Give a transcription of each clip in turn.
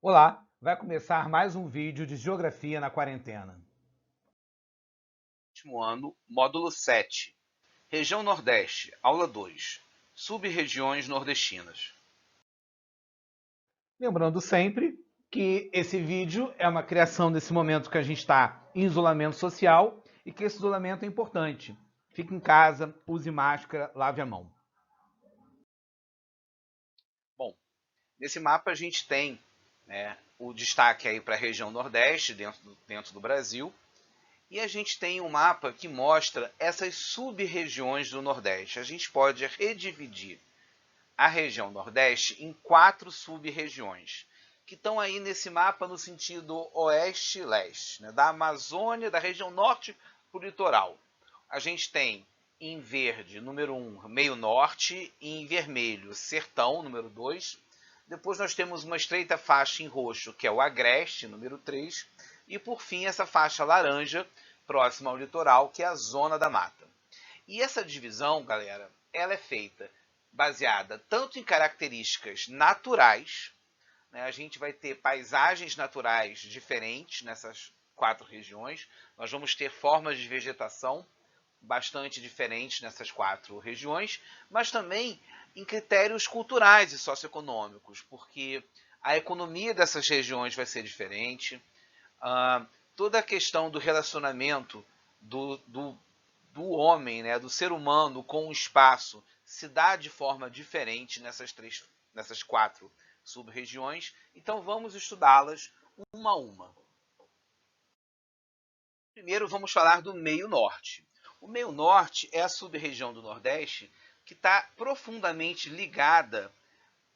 Olá, vai começar mais um vídeo de Geografia na Quarentena. Último ano, módulo 7, Região Nordeste, aula 2, Sub-regiões nordestinas. Lembrando sempre que esse vídeo é uma criação desse momento que a gente está em isolamento social e que esse isolamento é importante. Fique em casa, use máscara, lave a mão. Bom, nesse mapa a gente tem, o destaque aí para a região Nordeste, dentro do Brasil, e a gente tem um mapa que mostra essas sub-regiões do Nordeste. A gente pode redividir a região Nordeste em 4 sub-regiões, que estão aí nesse mapa no sentido oeste e leste, né? Da Amazônia, da região norte para o litoral. A gente tem em verde, número 1, meio norte, e em vermelho, sertão, número 2. Depois nós temos uma estreita faixa em roxo, que é o agreste, número 3. E por fim, essa faixa laranja, próxima ao litoral, que é a zona da mata. E essa divisão, galera, ela é feita baseada tanto em características naturais, né? A gente vai ter paisagens naturais diferentes nessas 4 regiões. Nós vamos ter formas de vegetação bastante diferentes nessas 4 regiões, mas também em critérios culturais e socioeconômicos, porque a economia dessas regiões vai ser diferente, uh, toda a questão do relacionamento do homem, né, do ser humano com o espaço, se dá de forma diferente nessas 4 sub-regiões. Então vamos estudá-las uma a uma. Primeiro vamos falar do meio norte. O meio norte é a sub-região do Nordeste que está profundamente ligada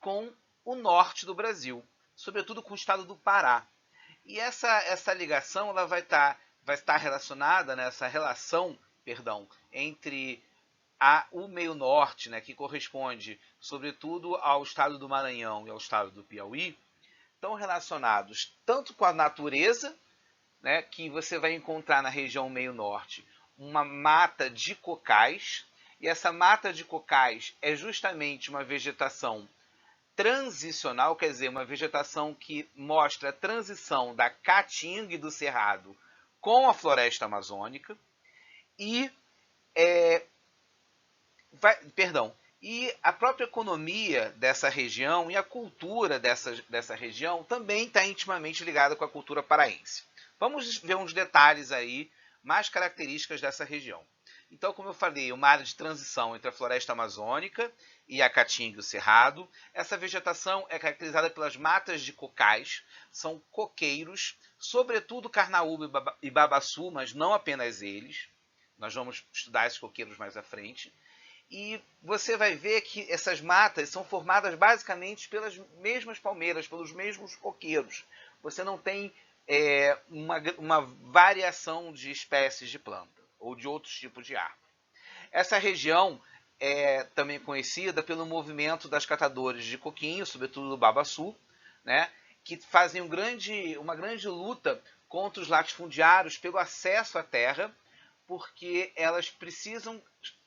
com o norte do Brasil, sobretudo com o estado do Pará. E essa ligação ela vai estar relacionada nessa relação, perdão, entre o meio norte, né, que corresponde sobretudo ao estado do Maranhão e ao estado do Piauí, estão relacionados tanto com a natureza, né, que você vai encontrar na região meio norte uma mata de cocais, e essa mata de cocais é justamente uma vegetação transicional, quer dizer, uma vegetação que mostra a transição da caatinga e do cerrado com a floresta amazônica e perdão, e a própria economia dessa região e a cultura dessa região também está intimamente ligada com a cultura paraense. Vamos ver uns detalhes aí, mais características dessa região. Então, como eu falei, uma área de transição entre a floresta amazônica e a caatinga e o cerrado. Essa vegetação é caracterizada pelas matas de cocais, são coqueiros, sobretudo carnaúba e babaçu, mas não apenas eles. Nós vamos estudar esses coqueiros mais à frente. E você vai ver que essas matas são formadas basicamente pelas mesmas palmeiras, pelos mesmos coqueiros. Você não tem uma variação de espécies de planta ou de outros tipos de árvore. Essa região é também conhecida pelo movimento das catadores de coquinho, sobretudo do babaçu, né, que fazem uma grande luta contra os latifundiários pelo acesso à terra, porque elas precisam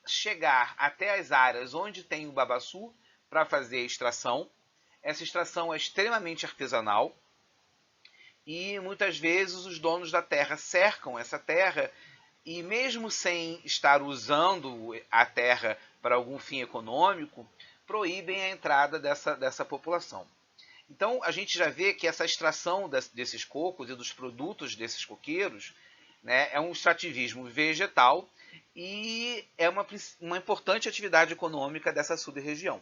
chegar até as áreas onde tem o babaçu para fazer a extração. Essa extração é extremamente artesanal e muitas vezes os donos da terra cercam essa terra e mesmo sem estar usando a terra para algum fim econômico, proíbem a entrada dessa população. Então a gente já vê que essa extração desses cocos e dos produtos desses coqueiros, né, é um extrativismo vegetal e é uma importante atividade econômica dessa sub-região.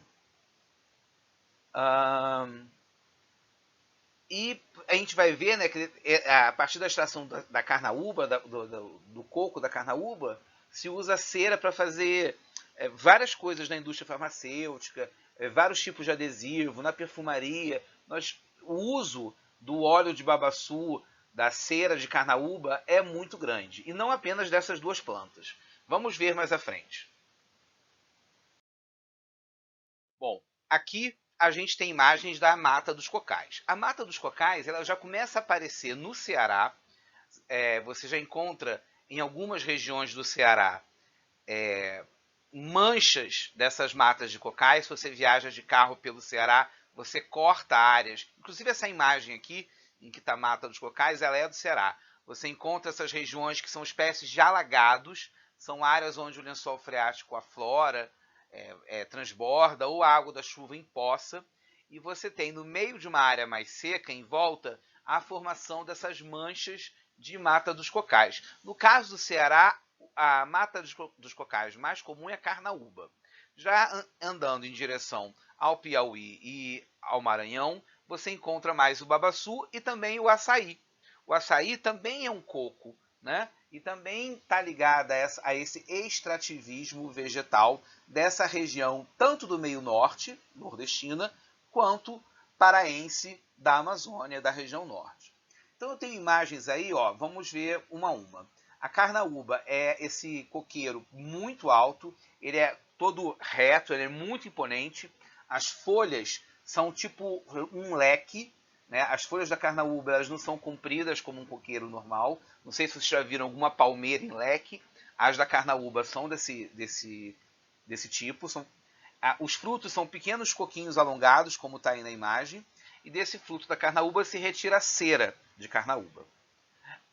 E a gente vai ver, né, que a partir da extração da carnaúba, do coco da carnaúba, se usa cera para fazer várias coisas na indústria farmacêutica, vários tipos de adesivo, na perfumaria. O uso do óleo de babaçu, da cera de carnaúba é muito grande. E não apenas dessas duas plantas. Vamos ver mais à frente. Bom, aqui a gente tem imagens da Mata dos Cocais. A Mata dos Cocais ela já começa a aparecer no Ceará. Você já encontra em algumas regiões do Ceará manchas dessas matas de cocais. Se você viaja de carro pelo Ceará, você corta áreas. Inclusive essa imagem aqui, em que está a Mata dos Cocais, ela é do Ceará. Você encontra essas regiões que são espécies de alagados, são áreas onde o lençol freático aflora, transborda, ou a água da chuva empoça, e você tem no meio de uma área mais seca, em volta, a formação dessas manchas de Mata dos Cocais. No caso do Ceará, a Mata dos Cocais mais comum é a carnaúba. Já andando em direção ao Piauí e ao Maranhão, você encontra mais o babaçu e também o açaí. O açaí também é um coco, né? E também está ligado a esse extrativismo vegetal dessa região, tanto do meio norte, nordestina, quanto paraense da Amazônia, da região norte. Então eu tenho imagens aí, ó, vamos ver uma a uma. A carnaúba é esse coqueiro muito alto, ele é todo reto, ele é muito imponente. As folhas são tipo um leque, né? As folhas da carnaúba elas não são compridas como um coqueiro normal. Não sei se vocês já viram alguma palmeira em leque. As da carnaúba são desse tipo. Os frutos são pequenos coquinhos alongados, como está aí na imagem. E desse fruto da carnaúba se retira a cera de carnaúba.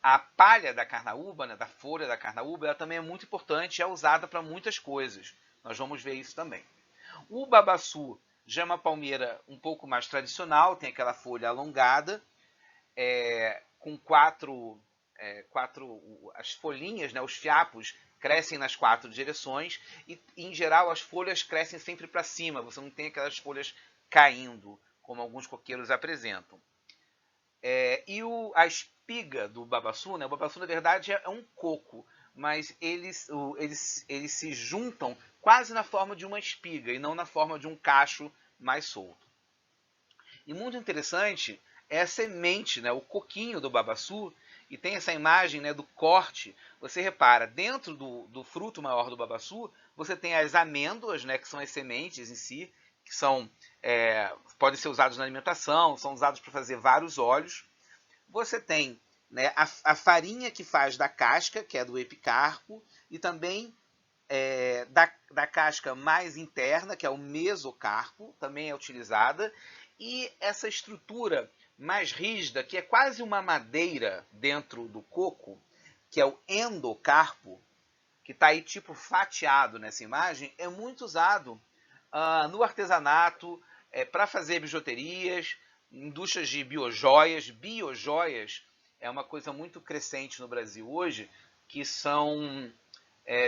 A palha da carnaúba, né, da folha da carnaúba, ela também é muito importante e é usada para muitas coisas. Nós vamos ver isso também. O babaçu já é uma palmeira um pouco mais tradicional, tem aquela folha alongada, com as folhinhas, né, os fiapos, crescem nas 4 direções e, em geral, as folhas crescem sempre para cima, você não tem aquelas folhas caindo, como alguns coqueiros apresentam. A espiga do babaçu, né, o babaçu, na verdade, é um coco, mas eles se juntam quase na forma de uma espiga e não na forma de um cacho mais solto. E muito interessante é a semente, né, o coquinho do babaçu, e tem essa imagem, né, do corte. Você repara, dentro do fruto maior do babaçu, você tem as amêndoas, né, que são as sementes em si, que podem ser usados na alimentação, são usados para fazer vários óleos. Você tem, né, a farinha que faz da casca, que é do epicarpo, e também da casca mais interna, que é o mesocarpo, também é utilizada, e essa estrutura mais rígida, que é quase uma madeira dentro do coco, que é o endocarpo, que está aí tipo fatiado nessa imagem, é muito usado no artesanato, para fazer bijuterias, indústrias de biojoias. Biojoias é uma coisa muito crescente no Brasil hoje, que são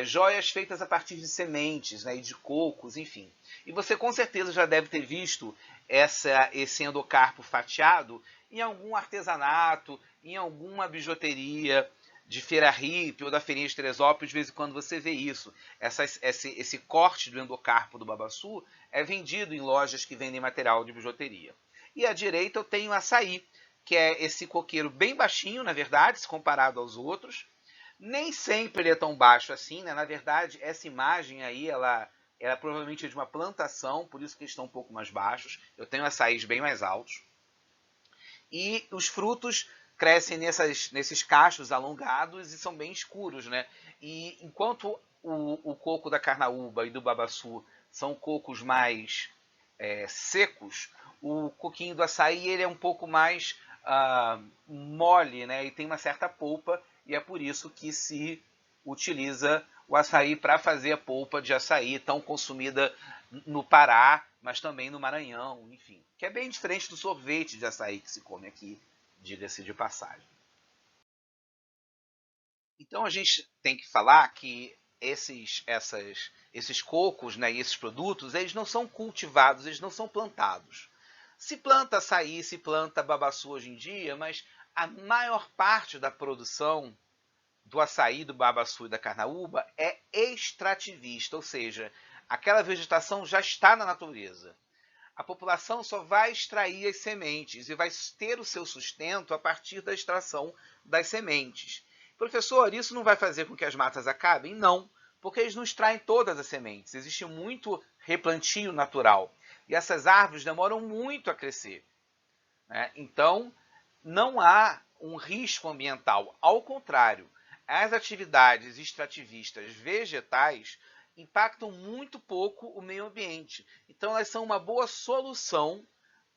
joias feitas a partir de sementes, né, e de cocos, enfim. E você com certeza já deve ter visto esse endocarpo fatiado em algum artesanato, em alguma bijuteria de Feira Hippie ou da Feirinha de Teresópolis. De vez em quando você vê isso. Esse corte do endocarpo do babaçu é vendido em lojas que vendem material de bijuteria. E à direita eu tenho o açaí, que é esse coqueiro bem baixinho, na verdade, se comparado aos outros. Nem sempre ele é tão baixo assim, né? Na verdade, essa imagem aí, ela provavelmente é de uma plantação, por isso que eles estão um pouco mais baixos. Eu tenho açaís bem mais altos. E os frutos crescem nesses cachos alongados e são bem escuros, né? E enquanto o coco da carnaúba e do babaçu são cocos mais secos, o coquinho do açaí ele é um pouco mais mole, né? E tem uma certa polpa, e é por isso que se utiliza o açaí para fazer a polpa de açaí, tão consumida no Pará, mas também no Maranhão, enfim. Que é bem diferente do sorvete de açaí que se come aqui, diga-se de passagem. Então a gente tem que falar que esses cocos, né, e esses produtos, eles não são cultivados, eles não são plantados. Se planta açaí, se planta babaçu hoje em dia, mas a maior parte da produção do açaí, do babaçu e da carnaúba é extrativista, ou seja, aquela vegetação já está na natureza. A população só vai extrair as sementes e vai ter o seu sustento a partir da extração das sementes. Professor, isso não vai fazer com que as matas acabem? Não, porque eles não extraem todas as sementes. Existe muito replantio natural. E essas árvores demoram muito a crescer, né? Então, não há um risco ambiental. Ao contrário, as atividades extrativistas vegetais impactam muito pouco o meio ambiente. Então, elas são uma boa solução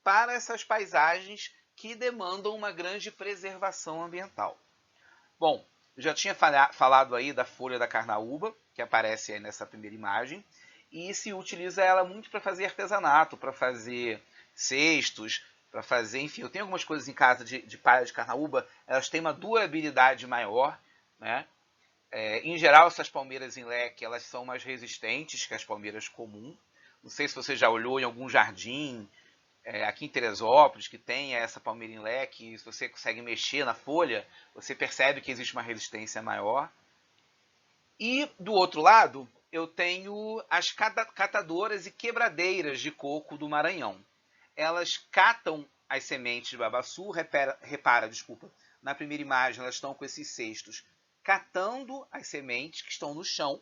para essas paisagens que demandam uma grande preservação ambiental. Bom, eu já tinha falado aí da folha da carnaúba, que aparece aí nessa primeira imagem, e se utiliza ela muito para fazer artesanato, para fazer cestos, para fazer, enfim, eu tenho algumas coisas em casa de palha de carnaúba, elas têm uma durabilidade maior, né? Em geral, essas palmeiras em leque, elas são mais resistentes que as palmeiras comuns. Não sei se você já olhou em algum jardim, aqui em Teresópolis, que tem essa palmeira em leque, se você consegue mexer na folha, você percebe que existe uma resistência maior. E, do outro lado, eu tenho as catadoras e quebradeiras de coco do Maranhão. Elas catam as sementes de babaçu, repara, desculpa, na primeira imagem elas estão com esses cestos catando as sementes que estão no chão,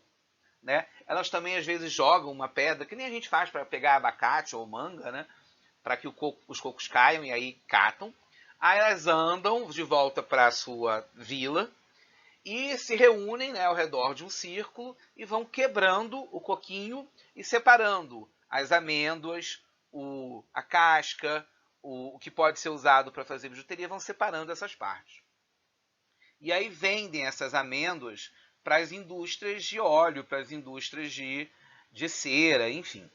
né? Elas também às vezes jogam uma pedra, que nem a gente faz para pegar abacate ou manga, né? Para que os cocos caiam e aí catam. Aí elas andam de volta para a sua vila e se reúnem, né, ao redor de um círculo e vão quebrando o coquinho e separando as amêndoas, a casca, o que pode ser usado para fazer bijuteria, vão separando essas partes. E aí vendem essas amêndoas para as indústrias de óleo, para as indústrias de cera, enfim.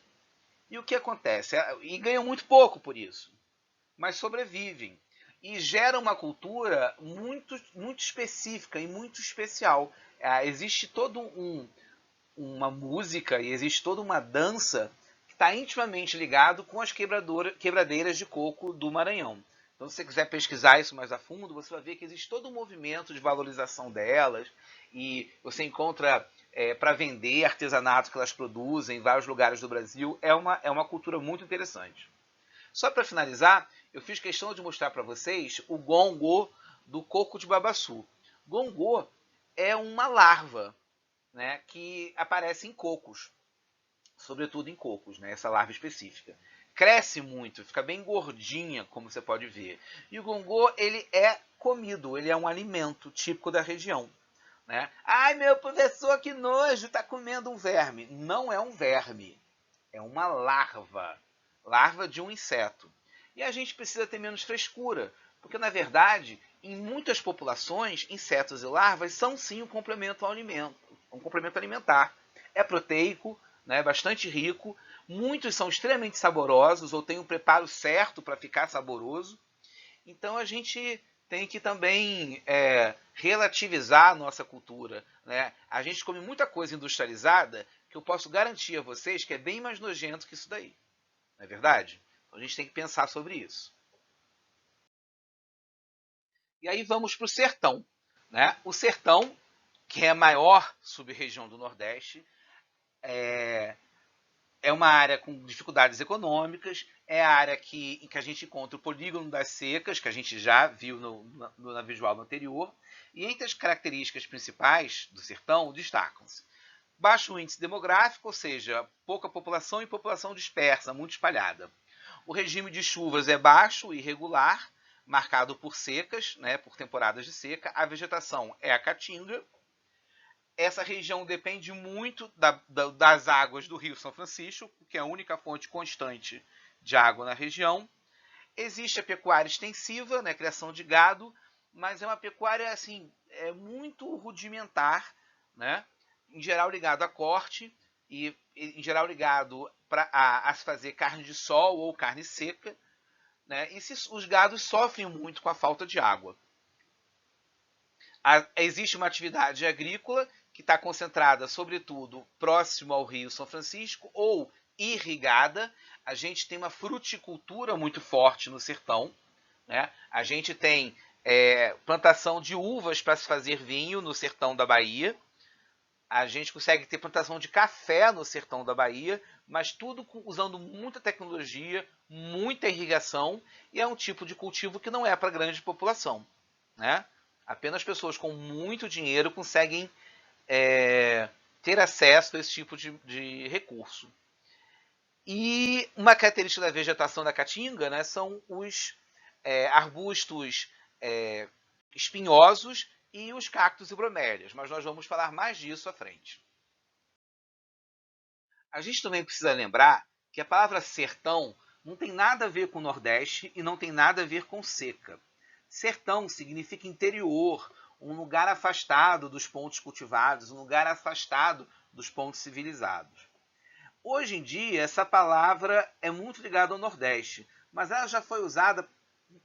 E o que acontece? E ganham muito pouco por isso, mas sobrevivem. E gera uma cultura muito, muito específica e muito especial. Existe toda uma música e existe toda uma dança que está intimamente ligado com as quebradeiras de coco do Maranhão. Então, se você quiser pesquisar isso mais a fundo, você vai ver que existe todo um movimento de valorização delas e você encontra para vender artesanato que elas produzem em vários lugares do Brasil. É uma cultura muito interessante. Só para finalizar, eu fiz questão de mostrar para vocês o gongô do coco de babaçu. Gongô é uma larva, né, que aparece em cocos, sobretudo em cocos, né, essa larva específica. Cresce muito, fica bem gordinha, como você pode ver. E o gongô, ele é comido, ele é um alimento típico da região. Né? Ai, meu professor, que nojo, está comendo um verme. Não é um verme, é uma larva. Larva de um inseto. E a gente precisa ter menos frescura, porque, na verdade, em muitas populações, insetos e larvas são sim um complemento ao alimento, um complemento alimentar. É proteico, né, bastante rico, muitos são extremamente saborosos ou têm um preparo certo para ficar saboroso. Então a gente tem que também relativizar a nossa cultura. Né? A gente come muita coisa industrializada que eu posso garantir a vocês que é bem mais nojento que isso daí. Não é verdade? Então a gente tem que pensar sobre isso. E aí vamos para o sertão. Né? O sertão, que é a maior sub-região do Nordeste, é uma área com dificuldades econômicas, é a área em que a gente encontra o polígono das secas, que a gente já viu na visual anterior, e entre as características principais do sertão destacam-se baixo índice demográfico, ou seja, pouca população e população dispersa, muito espalhada. O regime de chuvas é baixo e irregular, marcado por secas, né, por temporadas de seca. A vegetação é a caatinga. Essa região depende muito das águas do Rio São Francisco, que é a única fonte constante de água na região. Existe a pecuária extensiva, né, criação de gado, mas é uma pecuária assim, muito rudimentar, né, em geral ligado a corte e em geral ligado a se fazer carne de sol ou carne seca. Né, e os gados sofrem muito com a falta de água. Existe uma atividade agrícola que está concentrada, sobretudo, próximo ao Rio São Francisco ou irrigada. A gente tem uma fruticultura muito forte no sertão. Né? A gente tem plantação de uvas para se fazer vinho no sertão da Bahia. A gente consegue ter plantação de café no sertão da Bahia, mas tudo usando muita tecnologia, muita irrigação, e é um tipo de cultivo que não é para grande população. Né? Apenas pessoas com muito dinheiro conseguem ter acesso a esse tipo de recurso. E uma característica da vegetação da caatinga, né, são os arbustos espinhosos e os cactos e bromélias, mas nós vamos falar mais disso à frente. A gente também precisa lembrar que a palavra sertão não tem nada a ver com o Nordeste e não tem nada a ver com seca. Sertão significa interior, um lugar afastado dos pontos cultivados, um lugar afastado dos pontos civilizados. Hoje em dia, essa palavra é muito ligada ao Nordeste, mas ela já foi usada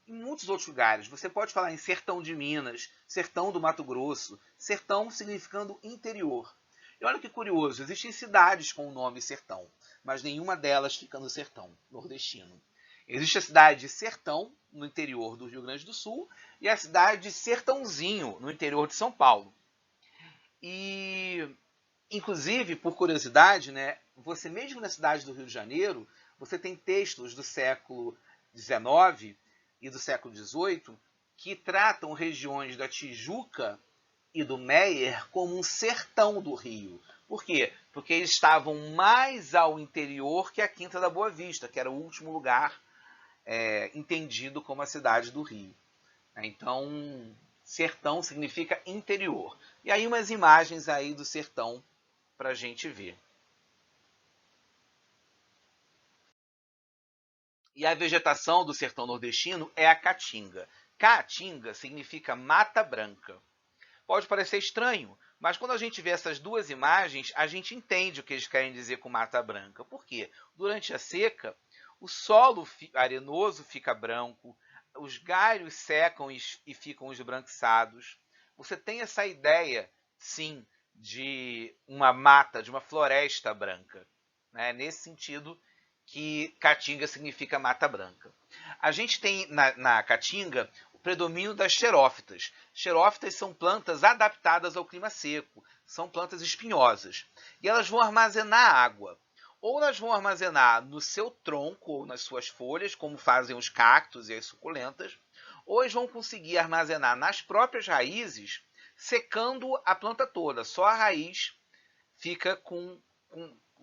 em muitos outros lugares. Você pode falar em sertão de Minas, sertão do Mato Grosso, sertão significando interior. E olha que curioso, existem cidades com o nome sertão, mas nenhuma delas fica no sertão nordestino. Existe a cidade de Sertão, no interior do Rio Grande do Sul, e a cidade de Sertãozinho, no interior de São Paulo. E, inclusive, por curiosidade, né, você mesmo na cidade do Rio de Janeiro, você tem textos do século XIX e do século XVIII que tratam regiões da Tijuca e do Meier como um sertão do Rio. Por quê? Porque eles estavam mais ao interior que a Quinta da Boa Vista, que era o último lugar entendido como a cidade do Rio. Então, sertão significa interior. E aí umas imagens aí do sertão para a gente ver. E a vegetação do sertão nordestino é a caatinga. Caatinga significa mata branca. Pode parecer estranho, mas quando a gente vê essas duas imagens, a gente entende o que eles querem dizer com mata branca. Por quê? Durante a seca, o solo arenoso fica branco, os galhos secam e ficam esbranquiçados. Você tem essa ideia, sim, de uma mata, de uma floresta branca. Né? Nesse sentido que caatinga significa mata branca. A gente tem na caatinga o predomínio das xerófitas. Xerófitas são plantas adaptadas ao clima seco, são plantas espinhosas. E elas vão armazenar água. Ou elas vão armazenar no seu tronco ou nas suas folhas, como fazem os cactos e as suculentas, ou eles vão conseguir armazenar nas próprias raízes, secando a planta toda. Só a raiz fica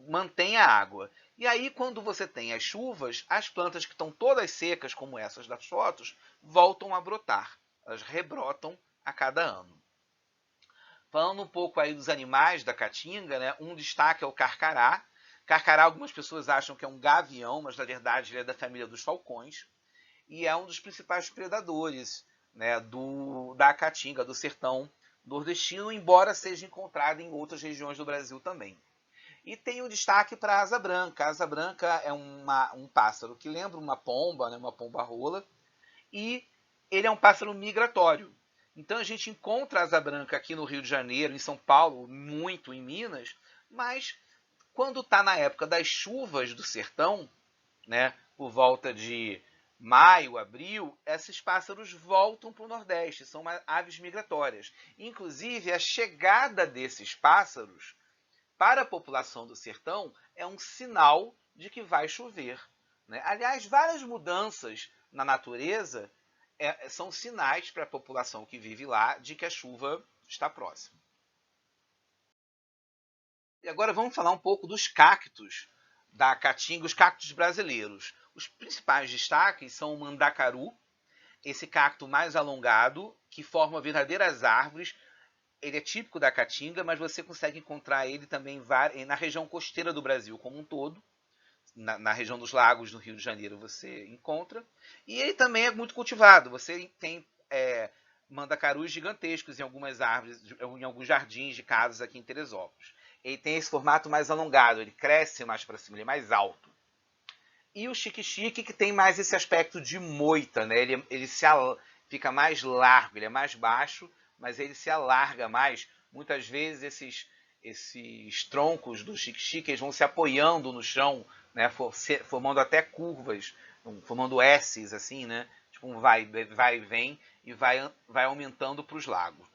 mantém a água. E aí, quando você tem as chuvas, as plantas que estão todas secas, como essas das fotos, voltam a brotar. Elas rebrotam a cada ano. Falando um pouco aí dos animais da caatinga, né? Um destaque é o carcará. Carcará, algumas pessoas acham que é um gavião, mas na verdade ele é da família dos falcões. E é um dos principais predadores, né, da caatinga, do sertão nordestino, embora seja encontrado em outras regiões do Brasil também. E tem o destaque para a asa branca. A asa branca é um pássaro que lembra uma pomba, né, uma pomba-rola, e ele é um pássaro migratório. Então a gente encontra a asa branca aqui no Rio de Janeiro, em São Paulo, muito em Minas, mas quando está na época das chuvas do sertão, né, por volta de maio, abril, esses pássaros voltam para o Nordeste, são aves migratórias. Inclusive, a chegada desses pássaros para a população do sertão é um sinal de que vai chover. Né? Aliás, várias mudanças na natureza são sinais para a população que vive lá de que a chuva está próxima. E agora vamos falar um pouco dos cactos da caatinga, os cactos brasileiros. Os principais destaques são o mandacaru, esse cacto mais alongado, que forma verdadeiras árvores. Ele é típico da caatinga, mas você consegue encontrar ele também na região costeira do Brasil como um todo. Na região dos lagos, no Rio de Janeiro, você encontra. E ele também é muito cultivado. Você tem mandacarus gigantescos em algumas árvores, em alguns jardins de casas aqui em Teresópolis. Ele tem esse formato mais alongado, ele cresce mais para cima, ele é mais alto. E o xique-xique, que tem mais esse aspecto de moita, né? Ele fica mais largo, ele é mais baixo, mas ele se alarga mais. Muitas vezes esses troncos do xique-xique vão se apoiando no chão, né? Formando até curvas, formando S's, assim, né? Tipo um vai e vem, e vai aumentando para os lados.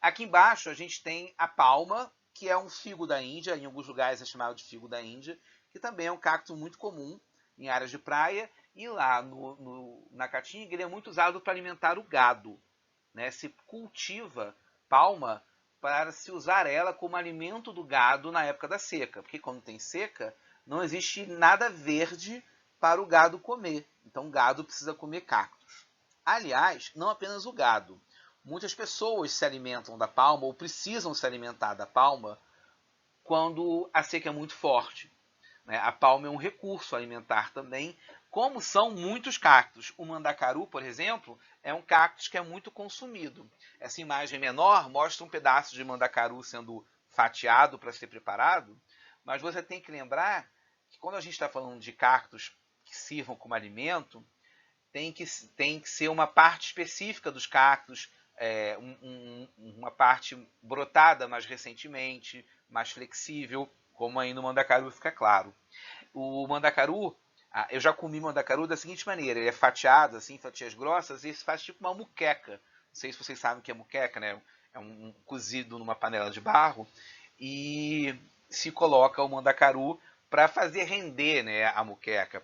Aqui embaixo a gente tem a palma, que é um figo da Índia, em alguns lugares é chamado de figo da Índia, que também é um cacto muito comum em áreas de praia, e lá na caatinga ele é muito usado para alimentar o gado. Né? Se cultiva palma para se usar ela como alimento do gado na época da seca, porque quando tem seca não existe nada verde para o gado comer, então o gado precisa comer cactos. Aliás, não apenas o gado. Muitas pessoas se alimentam da palma ou precisam se alimentar da palma quando a seca é muito forte. né? A palma é um recurso alimentar também, como são muitos cactos. O mandacaru, por exemplo, é um cactus que é muito consumido. Essa imagem menor mostra um pedaço de mandacaru sendo fatiado para ser preparado, mas você tem que lembrar que quando a gente está falando de cactos que sirvam como alimento, tem que ser uma parte específica dos cactos, uma parte brotada mais recentemente, mais flexível, como aí no mandacaru fica claro. O mandacaru, eu já comi mandacaru da seguinte maneira: ele é fatiado, assim, fatias grossas, e se faz tipo uma muqueca. Não sei se vocês sabem o que é muqueca, né? É um cozido numa panela de barro, e se coloca o mandacaru para fazer render, né, a muqueca,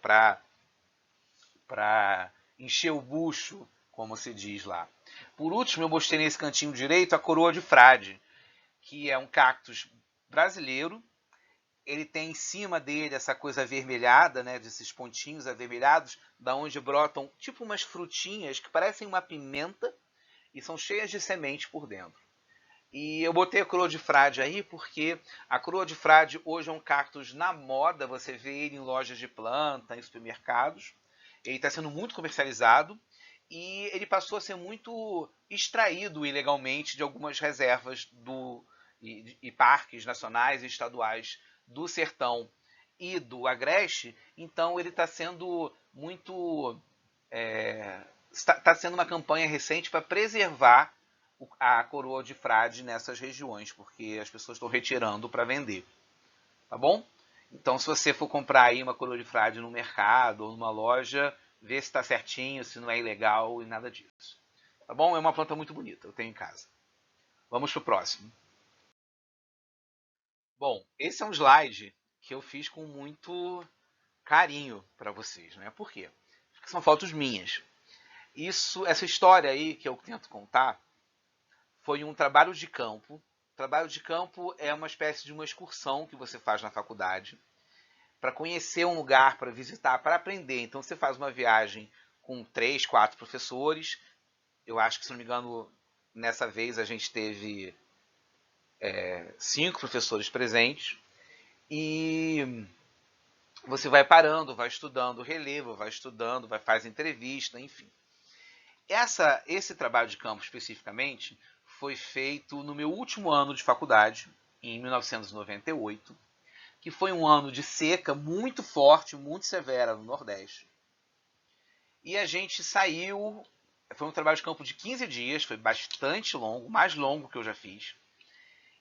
para encher o bucho, como se diz lá. Por último, eu mostrei nesse cantinho direito a coroa de frade, que é um cactus brasileiro. Ele tem em cima dele essa coisa avermelhada, né, desses pontinhos avermelhados, da onde brotam tipo umas frutinhas que parecem uma pimenta e são cheias de semente por dentro. E eu botei a coroa de frade aí porque a coroa de frade hoje é um cactus na moda, você vê ele em lojas de planta, em supermercados. Ele está sendo muito comercializado e ele passou a ser muito extraído ilegalmente de algumas reservas e parques nacionais e estaduais do sertão e do agreste. Então ele está sendo muito... está sendo uma campanha recente para preservar a coroa de frade nessas regiões, porque as pessoas estão retirando para vender. Tá bom? Então, se você for comprar aí uma coroa de frade no mercado ou numa loja, vê se está certinho, se não é ilegal e nada disso. Tá bom? É uma planta muito bonita, eu tenho em casa. Vamos para o próximo. Bom, esse é um slide que eu fiz com muito carinho para vocês, né? Por quê? Porque são fotos minhas. Essa história aí que eu tento contar foi um trabalho de campo. Trabalho de campo é uma espécie de uma excursão que você faz na faculdade para conhecer um lugar, para visitar, para aprender. Então você faz uma viagem com 3, 4 professores. Eu acho que, se não me engano, nessa vez a gente teve 5 professores presentes. E você vai parando, vai estudando relevo, vai estudando, vai fazer entrevista, enfim. Esse trabalho de campo especificamente foi feito no meu último ano de faculdade, em 1998, que foi um ano de seca muito forte, muito severa no Nordeste. E a gente saiu, foi um trabalho de campo de 15 dias, foi bastante longo, mais longo que eu já fiz.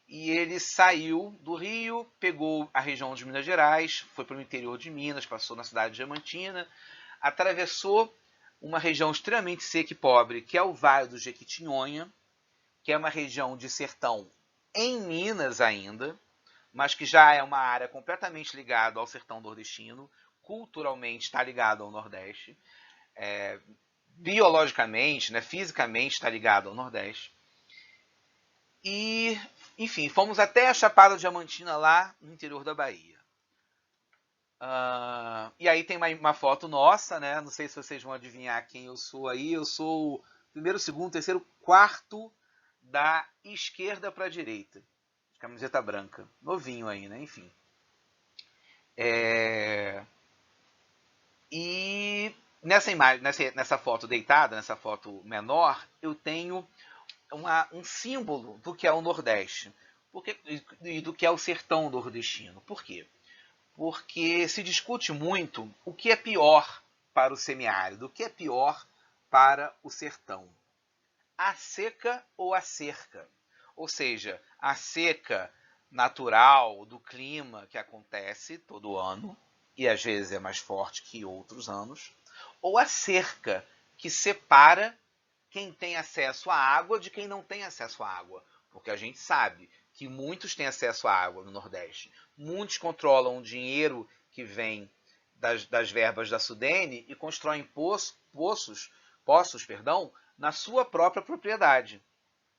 E ele saiu do Rio, pegou a região de Minas Gerais, foi para o interior de Minas, passou na cidade de Diamantina, atravessou uma região extremamente seca e pobre, que é o Vale do Jequitinhonha, que é uma região de sertão em Minas ainda, mas que já é uma área completamente ligada ao sertão nordestino, culturalmente está ligado ao Nordeste, biologicamente, né, fisicamente está ligado ao Nordeste. E, enfim, fomos até a Chapada Diamantina, lá no interior da Bahia. E aí tem uma foto nossa, né? Não sei se vocês vão adivinhar quem eu sou aí. Eu sou o primeiro, segundo, terceiro, quarto da esquerda para a direita. Camiseta branca. Novinho aí, né? Enfim. E nessa imagem, nessa foto deitada, nessa foto menor, eu tenho um símbolo do que é o Nordeste e do que é o sertão nordestino. Por quê? Porque se discute muito o que é pior para o semiárido, o que é pior para o sertão. A seca ou a cerca? Ou seja, a seca natural do clima que acontece todo ano, e às vezes é mais forte que outros anos, ou a cerca que separa quem tem acesso à água de quem não tem acesso à água. Porque a gente sabe que muitos têm acesso à água no Nordeste. Muitos controlam o dinheiro que vem das verbas da Sudene e constroem poços, na sua própria propriedade.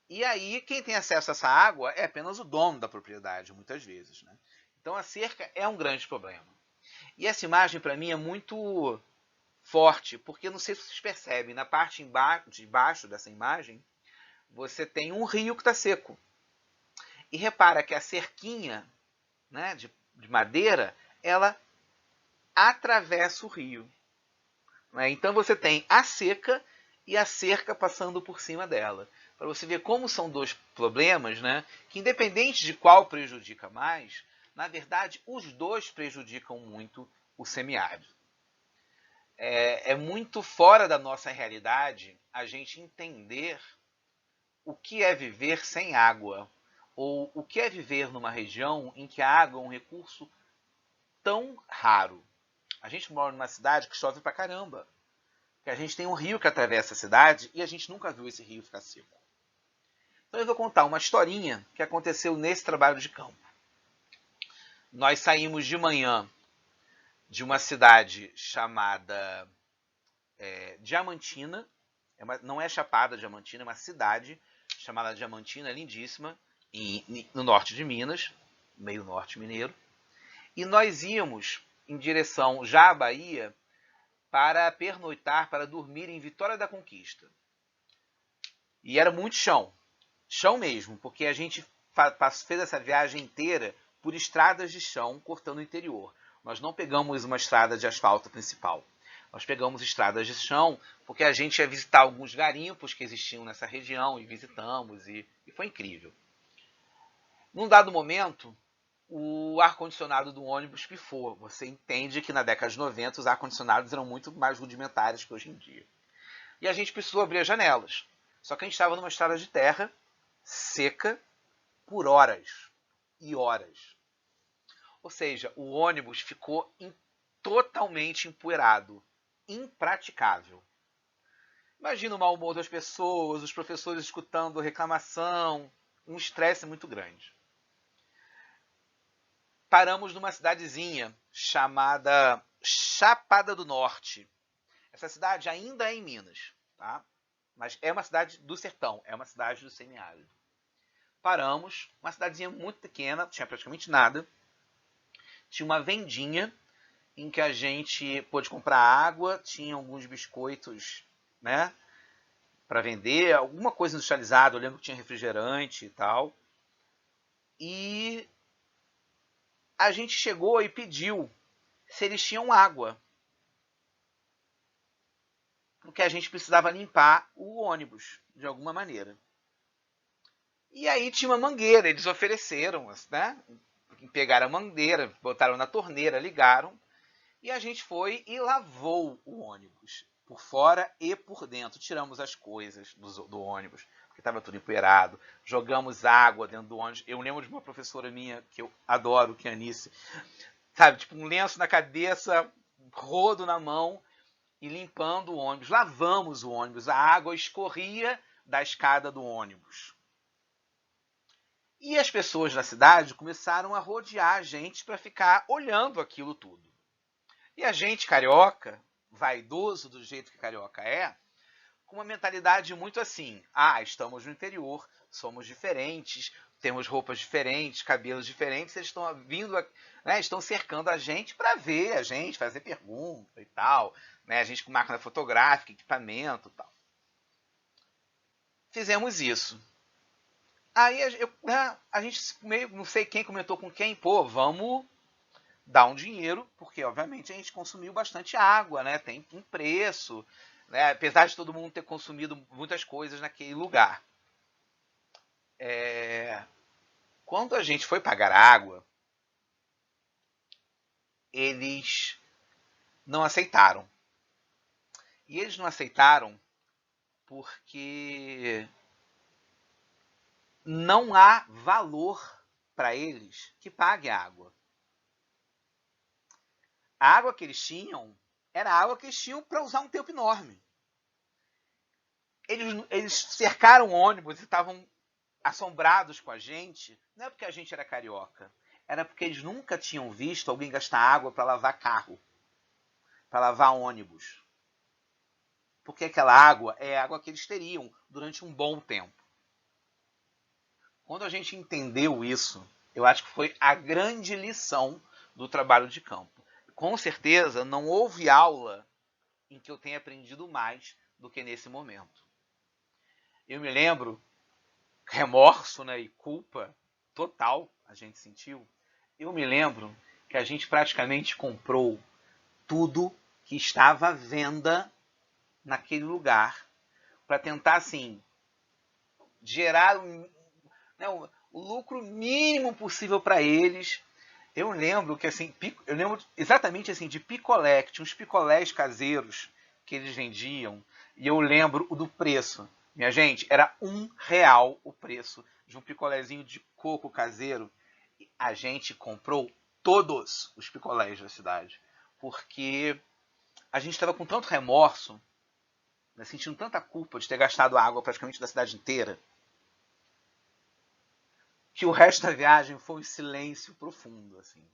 E aí, quem tem acesso a essa água é apenas o dono da propriedade, muitas vezes. Né? Então, a cerca é um grande problema. E essa imagem, para mim, é muito forte, porque não sei se vocês percebem, na parte de baixo dessa imagem, você tem um rio que está seco. E repara que a cerquinha, né, de madeira, ela atravessa o rio. Né? Então você tem a seca e a cerca passando por cima dela. Para você ver como são dois problemas, né, que independente de qual prejudica mais, na verdade os dois prejudicam muito o semiárido. É muito fora da nossa realidade a gente entender o que é viver sem água, ou o que é viver numa região em que a água é um recurso tão raro. A gente mora numa cidade que chove pra caramba, que a gente tem um rio que atravessa a cidade e a gente nunca viu esse rio ficar seco. Então eu vou contar uma historinha que aconteceu nesse trabalho de campo. Nós saímos de manhã de uma cidade chamada Diamantina, não é Chapada Diamantina, é uma cidade chamada Diamantina, lindíssima, no norte de Minas, meio norte mineiro. E nós íamos em direção já à Bahia para pernoitar, para dormir em Vitória da Conquista. E era muito chão, chão mesmo, porque a gente fez essa viagem inteira por estradas de chão cortando o interior. Nós não pegamos uma estrada de asfalto principal. Nós pegamos estradas de chão porque a gente ia visitar alguns garimpos que existiam nessa região e visitamos e foi incrível. Num dado momento, o ar-condicionado do ônibus pifou. Você entende que na década de 90 os ar-condicionados eram muito mais rudimentares que hoje em dia. E a gente precisou abrir as janelas. Só que a gente estava numa estrada de terra, seca, por horas e horas. Ou seja, o ônibus ficou totalmente empoeirado, impraticável. Imagina o mau humor das pessoas, os professores escutando reclamação, um estresse muito grande. Paramos numa cidadezinha chamada Chapada do Norte. Essa cidade ainda é em Minas, tá? Mas é uma cidade do sertão, é uma cidade do semiárido. Paramos, uma cidadezinha muito pequena, não tinha praticamente nada. Tinha uma vendinha em que a gente pôde comprar água, tinha alguns biscoitos, né, para vender, alguma coisa industrializada, eu lembro que tinha refrigerante e tal. E a gente chegou e pediu se eles tinham água, porque a gente precisava limpar o ônibus de alguma maneira. E aí tinha uma mangueira, eles ofereceram, né? Pegaram a mangueira, botaram na torneira, ligaram, e a gente foi e lavou o ônibus, por fora e por dentro. Tiramos as coisas do ônibus, porque estava tudo empoeirado. Jogamos água dentro do ônibus. Eu lembro de uma professora minha, que eu adoro, que é a Anice, sabe, tipo um lenço na cabeça, rodo na mão, e limpando o ônibus. Lavamos o ônibus, a água escorria da escada do ônibus. E as pessoas da cidade começaram a rodear a gente para ficar olhando aquilo tudo. E a gente, carioca, vaidoso do jeito que carioca é, com uma mentalidade muito assim: ah, estamos no interior, somos diferentes, temos roupas diferentes, cabelos diferentes, eles estão vindo, né, estão cercando a gente para ver a gente, fazer pergunta e tal, né, a gente com máquina fotográfica, equipamento e tal. Fizemos isso. Aí a gente meio, não sei quem comentou com quem, pô, vamos dar um dinheiro, porque obviamente a gente consumiu bastante água, né? Tem um preço, né? Apesar de todo mundo ter consumido muitas coisas naquele lugar. Quando a gente foi pagar a água, eles não aceitaram. E eles não aceitaram porque não há valor para eles que pague a água. A água que eles tinham era a água que eles tinham para usar um tempo enorme. Eles cercaram o ônibus e estavam assombrados com a gente, não é porque a gente era carioca, era porque eles nunca tinham visto alguém gastar água para lavar carro, para lavar ônibus. Porque aquela água é a água que eles teriam durante um bom tempo. Quando a gente entendeu isso, eu acho que foi a grande lição do trabalho de campo. Com certeza, não houve aula em que eu tenha aprendido mais do que nesse momento. Eu me lembro, remorso, né, e culpa total a gente sentiu. Eu me lembro que a gente praticamente comprou tudo que estava à venda naquele lugar para tentar, assim, gerar né, o lucro mínimo possível para eles. Eu lembro que assim, eu lembro exatamente assim de picolé, que tinha uns picolés caseiros que eles vendiam, e eu lembro o do preço. Minha gente, era R$ 1 o preço de um picolézinho de coco caseiro. E a gente comprou todos os picolés da cidade, porque a gente estava com tanto remorso, né, sentindo tanta culpa de ter gastado a água praticamente da cidade inteira, que o resto da viagem foi um silêncio profundo, assim.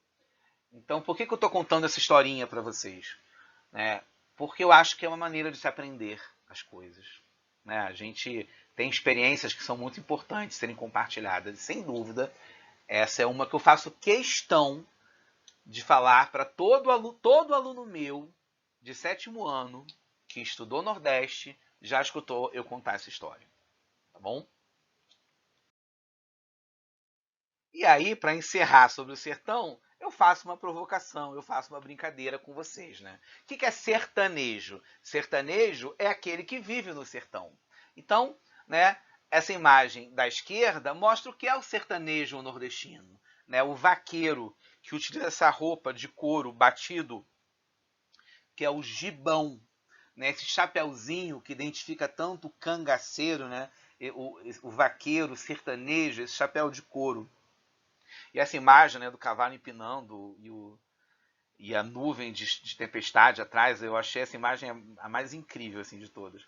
Então, por que eu estou contando essa historinha para vocês? Né? Porque eu acho que é uma maneira de se aprender as coisas. Né? A gente tem experiências que são muito importantes serem compartilhadas. E, sem dúvida, essa é uma que eu faço questão de falar para todo aluno meu de 7º ano que estudou Nordeste já escutou eu contar essa história. Tá bom? E aí, para encerrar sobre o sertão, eu faço uma provocação, eu faço uma brincadeira com vocês, né? O que é sertanejo? Sertanejo é aquele que vive no sertão. Então, né, essa imagem da esquerda mostra o que é o sertanejo nordestino, né? O vaqueiro que utiliza essa roupa de couro batido, que é o gibão, né? Esse chapeuzinho que identifica tanto o cangaceiro, né? O vaqueiro, o sertanejo, esse chapéu de couro. E essa imagem, né, do cavalo empinando e a nuvem de tempestade atrás, eu achei essa imagem a mais incrível assim, de todas.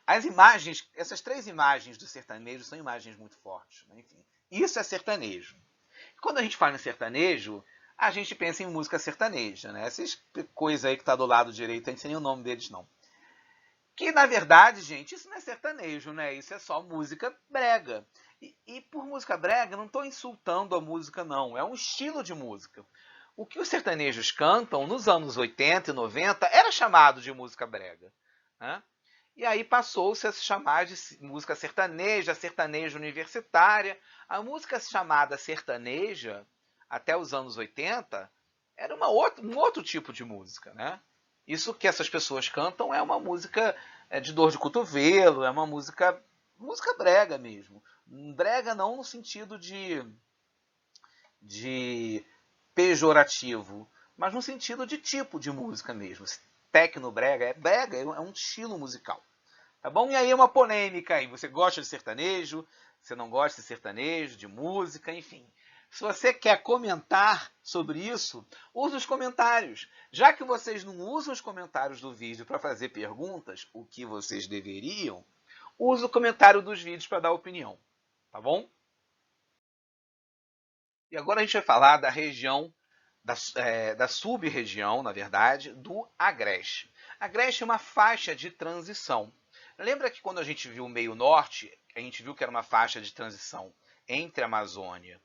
As imagens, essas 3 imagens do sertanejo são imagens muito fortes. Né? Enfim, isso é sertanejo. Quando a gente fala em sertanejo, a gente pensa em música sertaneja. Né? Essas coisas aí que está do lado direito, a gente não sei nem o nome deles não. Que, na verdade, gente, isso não é sertanejo, né? Isso é só música brega. E por música brega, não estou insultando a música, não. É um estilo de música. O que os sertanejos cantam nos anos 80 e 90 era chamado de música brega. Né? E aí passou-se a se chamar de música sertaneja, sertaneja universitária. A música chamada sertaneja, até os anos 80, era um outro tipo de música, né? Isso que essas pessoas cantam é uma música de dor de cotovelo, é uma música brega mesmo. Brega não no sentido de pejorativo, mas no sentido de tipo de música mesmo. Tecnobrega é um estilo musical. Tá bom? E aí é uma polêmica aí. Você gosta de sertanejo? Você não gosta de sertanejo, de música, enfim. Se você quer comentar sobre isso, use os comentários. Já que vocês não usam os comentários do vídeo para fazer perguntas, o que vocês deveriam, use o comentário dos vídeos para dar opinião. Tá bom? E agora a gente vai falar da região, da sub-região, na verdade, do Agreste. Agreste é uma faixa de transição. Lembra que quando a gente viu o meio norte, a gente viu que era uma faixa de transição entre a Amazônia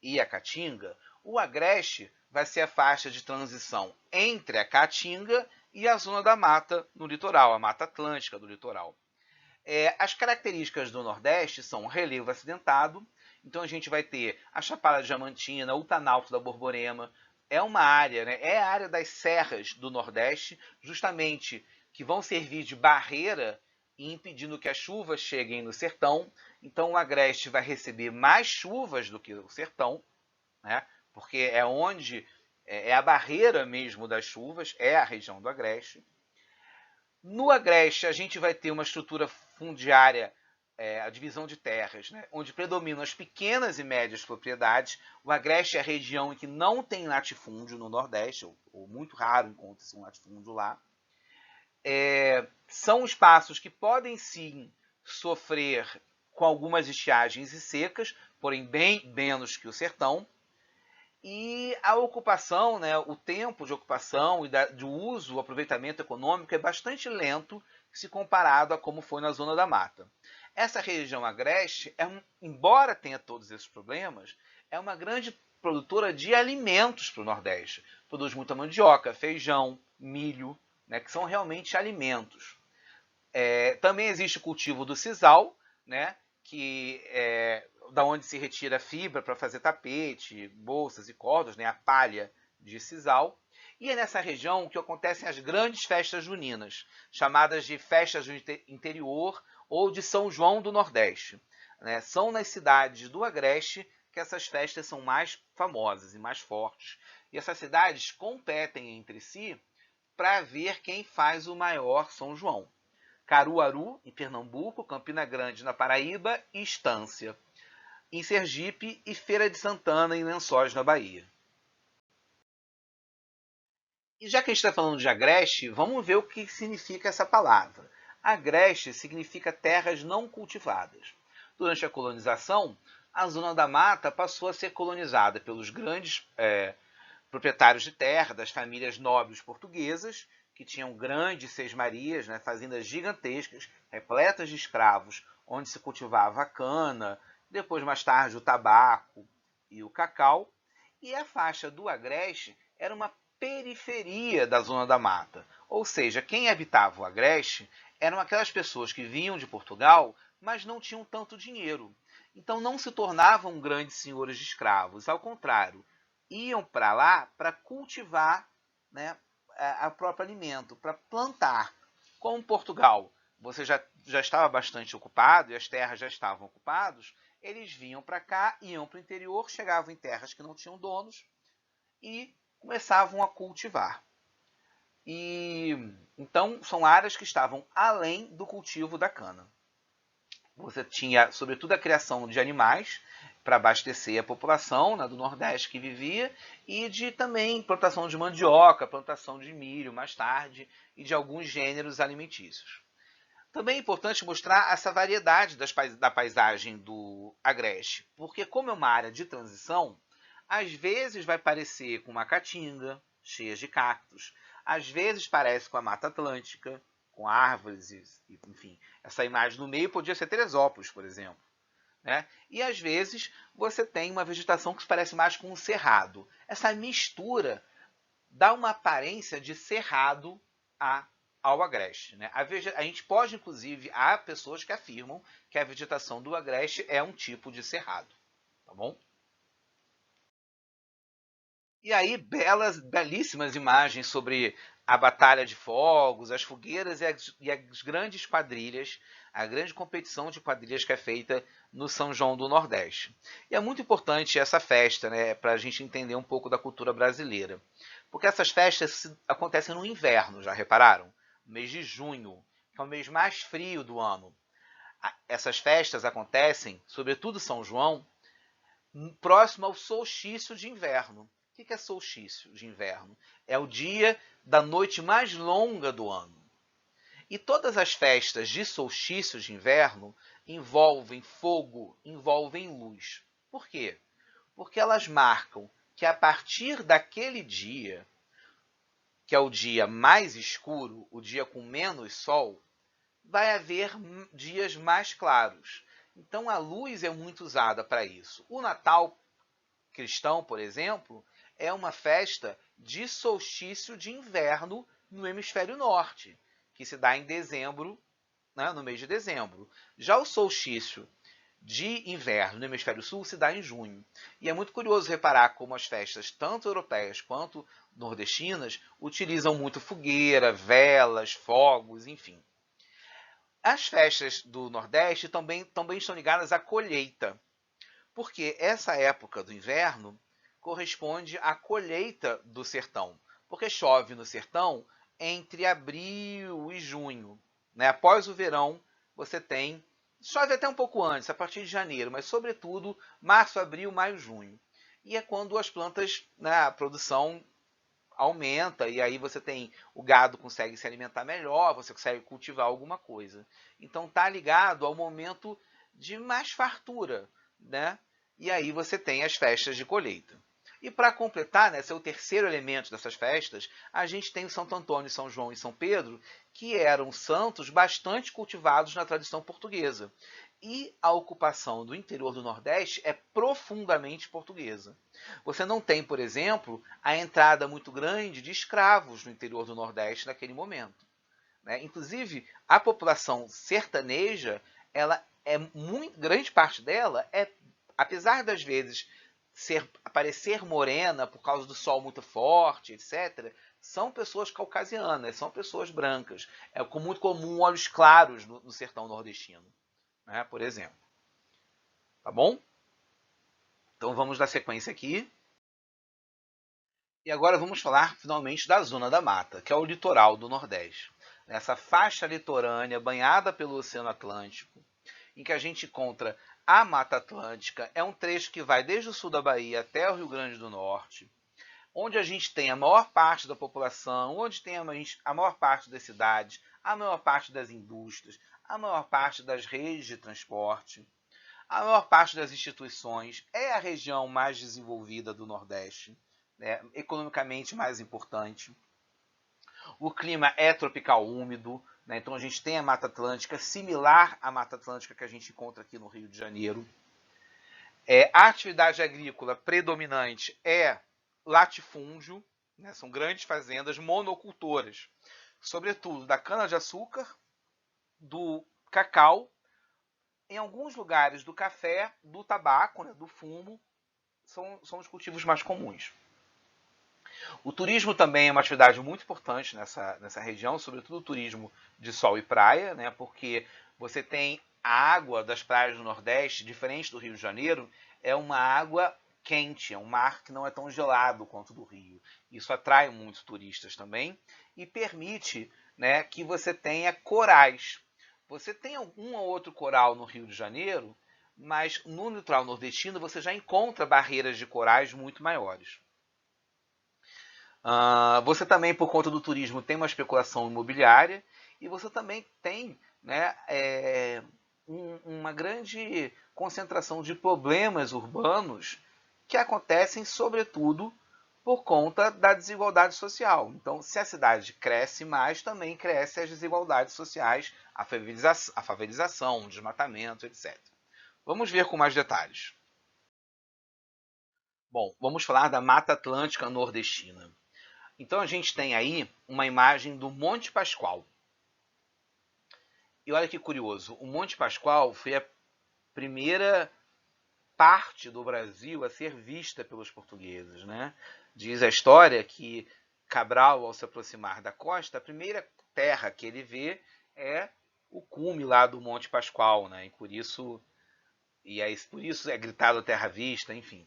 e a Caatinga? O Agreste vai ser a faixa de transição entre a Caatinga e a zona da mata no litoral, a Mata Atlântica do litoral. As características do Nordeste são relevo acidentado, então a gente vai ter a Chapada Diamantina, o Planalto da Borborema. É uma área, né, é a área das serras do Nordeste, justamente que vão servir de barreira e impedindo que as chuvas cheguem no sertão. Então o Agreste vai receber mais chuvas do que o sertão, né, porque é onde é a barreira mesmo das chuvas, é a região do Agreste. No Agreste, a gente vai ter uma estrutura fundiária, a divisão de terras, né, onde predominam as pequenas e médias propriedades. O Agreste é a região em que não tem latifúndio no Nordeste, ou muito raro encontra-se um latifúndio lá. São espaços que podem sim sofrer com algumas estiagens e secas, porém bem menos que o sertão. E a ocupação, né, o tempo de ocupação e de uso, o aproveitamento econômico é bastante lento se comparado a como foi na zona da mata. Essa região agreste, embora tenha todos esses problemas, é uma grande produtora de alimentos para o Nordeste. Produz muita mandioca, feijão, milho, né, que são realmente alimentos. Também existe o cultivo do sisal, né, que da onde se retira fibra para fazer tapete, bolsas e cordas, né, a palha de sisal. E é nessa região que acontecem as grandes festas juninas, chamadas de festas do interior ou de São João do Nordeste. Né? São nas cidades do Agreste que essas festas são mais famosas e mais fortes. E essas cidades competem entre si para ver quem faz o maior São João. Caruaru, em Pernambuco, Campina Grande, na Paraíba, e Estância, em Sergipe, e Feira de Santana, em Lençóis, na Bahia. E já que a gente está falando de agreste, vamos ver o que significa essa palavra. Agreste significa terras não cultivadas. Durante a colonização, a zona da mata passou a ser colonizada pelos grandes proprietários de terra, das famílias nobres portuguesas, que tinham grandes sesmarias, né, fazendas gigantescas, repletas de escravos, onde se cultivava a cana, depois mais tarde o tabaco e o cacau. E a faixa do Agreste era uma periferia da zona da mata. Ou seja, quem habitava o Agreste eram aquelas pessoas que vinham de Portugal, mas não tinham tanto dinheiro. Então não se tornavam grandes senhores de escravos. Ao contrário, iam para lá para cultivar, né, o próprio alimento, para plantar. Como Portugal você já estava bastante ocupado e as terras já estavam ocupadas, eles vinham para cá, iam para o interior, chegavam em terras que não tinham donos e começavam a cultivar. E então são áreas que estavam além do cultivo da cana. Você tinha, sobretudo, a criação de animais para abastecer a população, né, do Nordeste que vivia, e de também plantação de mandioca, plantação de milho mais tarde, e de alguns gêneros alimentícios. Também é importante mostrar essa variedade da paisagem do Agreste, porque como é uma área de transição, às vezes vai parecer com uma caatinga, cheia de cactos, às vezes parece com a Mata Atlântica, com árvores, enfim. Essa imagem no meio podia ser Teresópolis, por exemplo. Né? E às vezes você tem uma vegetação que se parece mais com um cerrado. Essa mistura dá uma aparência de cerrado ao Agreste. Né? A gente pode, inclusive, há pessoas que afirmam que a vegetação do Agreste é um tipo de cerrado. Tá bom? E aí, belíssimas imagens sobre a batalha de fogos, as fogueiras e as grandes quadrilhas, a grande competição de quadrilhas que é feita no São João do Nordeste. E é muito importante essa festa, né, para a gente entender um pouco da cultura brasileira. Porque essas festas acontecem no inverno, já repararam? No mês de junho, que é o mês mais frio do ano. Essas festas acontecem, sobretudo São João, próximo ao solstício de inverno. O que é solstício de inverno? É o dia da noite mais longa do ano. E todas as festas de solstício de inverno envolvem fogo, envolvem luz. Por quê? Porque elas marcam que a partir daquele dia, que é o dia mais escuro, o dia com menos sol, vai haver dias mais claros. Então a luz é muito usada para isso. O Natal cristão, por exemplo, é uma festa de solstício de inverno no hemisfério norte, que se dá em dezembro, né, no mês de dezembro. Já o solstício de inverno no hemisfério sul se dá em junho. E é muito curioso reparar como as festas, tanto europeias quanto nordestinas, utilizam muito fogueira, velas, fogos, enfim. As festas do Nordeste também estão ligadas à colheita, porque essa época do inverno corresponde à colheita do sertão, porque chove no sertão entre abril e junho. Né? Após o verão, você tem. Chove até um pouco antes, a partir de janeiro, mas sobretudo março, abril, maio, junho. E é quando as plantas, né, a produção aumenta, e aí você tem o gado consegue se alimentar melhor, você consegue cultivar alguma coisa. Então está ligado ao momento de mais fartura, né? E aí você tem as festas de colheita. E para completar, né, esse é o terceiro elemento dessas festas, a gente tem o Santo Antônio, São João e São Pedro, que eram santos bastante cultivados na tradição portuguesa. E a ocupação do interior do Nordeste é profundamente portuguesa. Você não tem, por exemplo, a entrada muito grande de escravos no interior do Nordeste naquele momento. Né? Inclusive, a população sertaneja, ela é muito grande parte dela apesar das vezes parecer morena por causa do sol muito forte, etc., são pessoas caucasianas, são pessoas brancas. É muito comum olhos claros no sertão nordestino, né, por exemplo. Tá bom? Então vamos dar sequência aqui. E agora vamos falar finalmente da zona da mata, que é o litoral do Nordeste. Essa faixa litorânea banhada pelo Oceano Atlântico, em que a gente encontra a Mata Atlântica, é um trecho que vai desde o sul da Bahia até o Rio Grande do Norte, onde a gente tem a maior parte da população, onde tem a maior parte das cidades, a maior parte das indústrias, a maior parte das redes de transporte, a maior parte das instituições. É a região mais desenvolvida do Nordeste, né, economicamente mais importante. O clima é tropical úmido, né, então a gente tem a Mata Atlântica, similar à Mata Atlântica que a gente encontra aqui no Rio de Janeiro. A atividade agrícola predominante é latifúndio, né, são grandes fazendas monocultoras, sobretudo da cana-de-açúcar, do cacau, em alguns lugares do café, do tabaco, né, do fumo, são os cultivos mais comuns. O turismo também é uma atividade muito importante nessa região, sobretudo o turismo de sol e praia, né, porque você tem a água das praias do Nordeste, diferente do Rio de Janeiro, é uma água quente, é um mar que não é tão gelado quanto do Rio. Isso atrai muitos turistas também e permite, né, que você tenha corais. Você tem um ou outro coral no Rio de Janeiro, mas no litoral nordestino você já encontra barreiras de corais muito maiores. Você também, por conta do turismo, tem uma especulação imobiliária e você também tem, né, uma grande concentração de problemas urbanos que acontecem, sobretudo, por conta da desigualdade social. Então, se a cidade cresce mais, também crescem as desigualdades sociais, a favelização, o desmatamento, etc. Vamos ver com mais detalhes. Bom, vamos falar da Mata Atlântica Nordestina. Então a gente tem aí uma imagem do Monte Pascoal. E olha que curioso, o Monte Pascoal foi a primeira parte do Brasil a ser vista pelos portugueses, né? Diz a história que Cabral, ao se aproximar da costa, a primeira terra que ele vê é o cume lá do Monte Pascoal, né? E por isso é gritado terra à vista, enfim.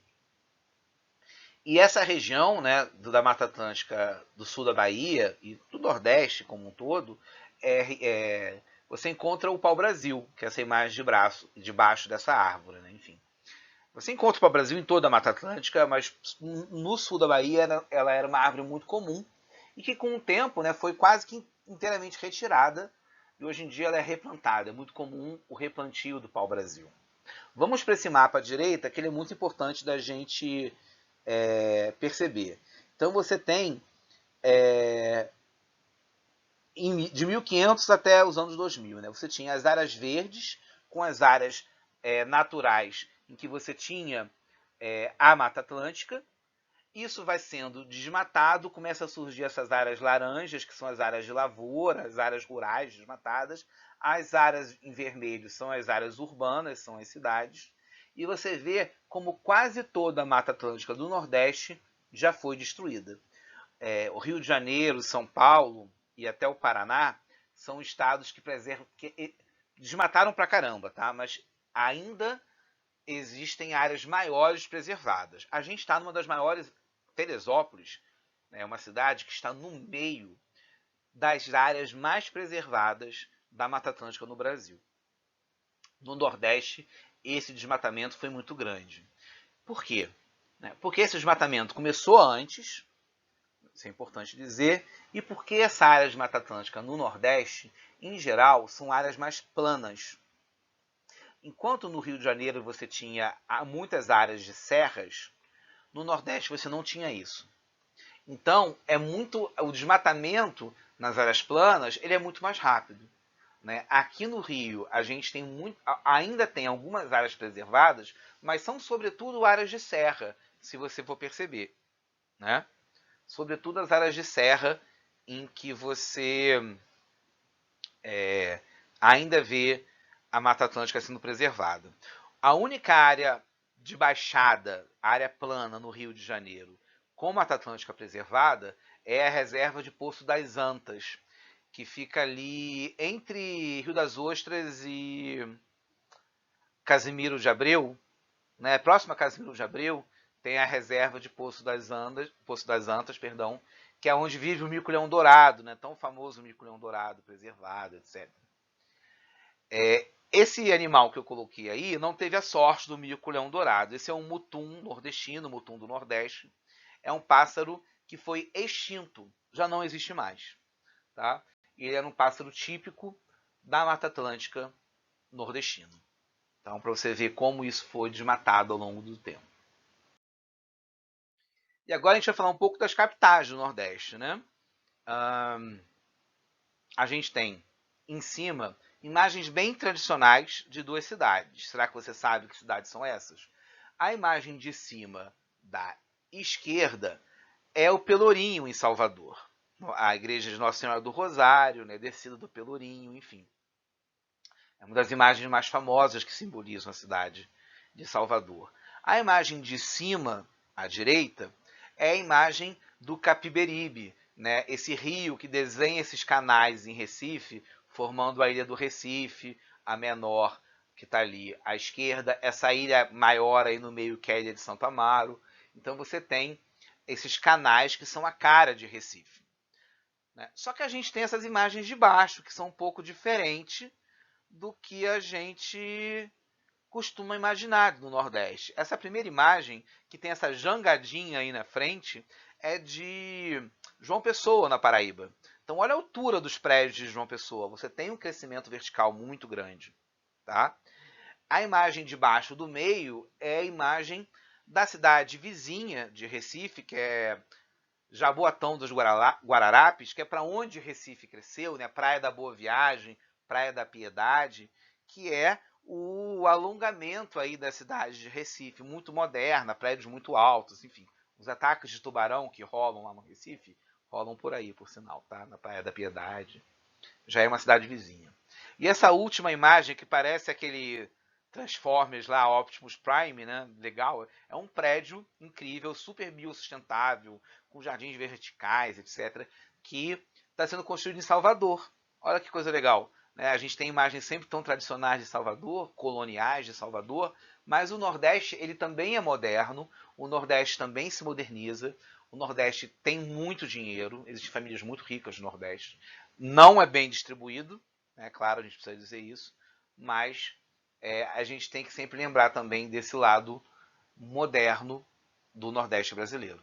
E essa região, né, da Mata Atlântica do sul da Bahia e do Nordeste como um todo, você encontra o pau-brasil, que é essa imagem debaixo dessa árvore, né, enfim. Você encontra o pau-brasil em toda a Mata Atlântica, mas no sul da Bahia ela era uma árvore muito comum e que com o tempo, né, foi quase que inteiramente retirada e hoje em dia ela é replantada. É muito comum o replantio do pau-brasil. Vamos para esse mapa à direita, que ele é muito importante da gente perceber. Então você tem de 1500 até os anos 2000, né? Você tinha as áreas verdes com as áreas naturais em que você tinha a Mata Atlântica. Isso vai sendo desmatado, começa a surgir essas áreas laranjas, que são as áreas de lavoura, as áreas rurais desmatadas. As áreas em vermelho são as áreas urbanas, são as cidades. E você vê como quase toda a Mata Atlântica do Nordeste já foi destruída. O Rio de Janeiro, São Paulo e até o Paraná são estados que desmataram pra caramba, tá? Mas ainda existem áreas maiores preservadas. A gente está numa das maiores, Teresópolis, é uma cidade que está no meio das áreas mais preservadas da Mata Atlântica no Brasil. No Nordeste, esse desmatamento foi muito grande. Por quê? Porque esse desmatamento começou antes, isso é importante dizer, e porque essa área de Mata Atlântica no Nordeste, em geral, são áreas mais planas. Enquanto no Rio de Janeiro você tinha muitas áreas de serras, no Nordeste você não tinha isso. Então, o desmatamento nas áreas planas ele é muito mais rápido. Né? Aqui no Rio, a gente ainda tem algumas áreas preservadas, mas são sobretudo áreas de serra, se você for perceber. Né? Sobretudo as áreas de serra em que você ainda vê a Mata Atlântica sendo preservada. A única área de baixada, área plana no Rio de Janeiro, com Mata Atlântica preservada, é a reserva de Poço das Antas, que fica ali entre Rio das Ostras e Casimiro de Abreu, né? Próximo a Casimiro de Abreu, tem a reserva de Poço das Antas, perdão, que é onde vive o mico-leão-dourado, né? Tão famoso mico-leão-dourado, preservado, etc. Esse animal que eu coloquei aí não teve a sorte do mico-leão-dourado. Esse é um mutum nordestino, mutum do Nordeste. É um pássaro que foi extinto, já não existe mais. Tá? Ele era um pássaro típico da Mata Atlântica nordestina. Então, para você ver como isso foi desmatado ao longo do tempo. E agora a gente vai falar um pouco das capitais do Nordeste, né? A gente tem, em cima, imagens bem tradicionais de duas cidades. Será que você sabe que cidades são essas? A imagem de cima da esquerda é o Pelourinho, em Salvador. A igreja de Nossa Senhora do Rosário, né, descida do Pelourinho, enfim. É uma das imagens mais famosas que simbolizam a cidade de Salvador. A imagem de cima, à direita, é a imagem do Capiberibe, né? Esse rio que desenha esses canais em Recife, formando a ilha do Recife, a menor que está ali à esquerda, essa ilha maior aí no meio que é a ilha de Santo Amaro. Então você tem esses canais que são a cara de Recife, né? Só que a gente tem essas imagens de baixo, que são um pouco diferentes do que a gente costuma imaginar no Nordeste. Essa primeira imagem, que tem essa jangadinha aí na frente, é de João Pessoa, na Paraíba. Então, olha a altura dos prédios de João Pessoa. Você tem um crescimento vertical muito grande. Tá? A imagem de baixo do meio é a imagem da cidade vizinha de Recife, que é Jaboatão dos Guararapes, que é para onde Recife cresceu, né? Praia da Boa Viagem, Praia da Piedade, que é o alongamento aí da cidade de Recife, muito moderna, prédios muito altos, enfim. Os ataques de tubarão que rolam lá no Recife, rolam por aí, por sinal, tá? Na Praia da Piedade. Já é uma cidade vizinha. E essa última imagem, que parece aquele Transformers lá, Optimus Prime, né? Legal. É um prédio incrível, super biosustentável, com jardins verticais, etc., que está sendo construído em Salvador. Olha que coisa legal. Né? A gente tem imagens sempre tão tradicionais de Salvador, coloniais de Salvador, mas o Nordeste ele também é moderno, o Nordeste também se moderniza, o Nordeste tem muito dinheiro, existem famílias muito ricas no Nordeste. Não é bem distribuído, é claro, a gente precisa dizer isso, mas a gente tem que sempre lembrar também desse lado moderno do Nordeste brasileiro.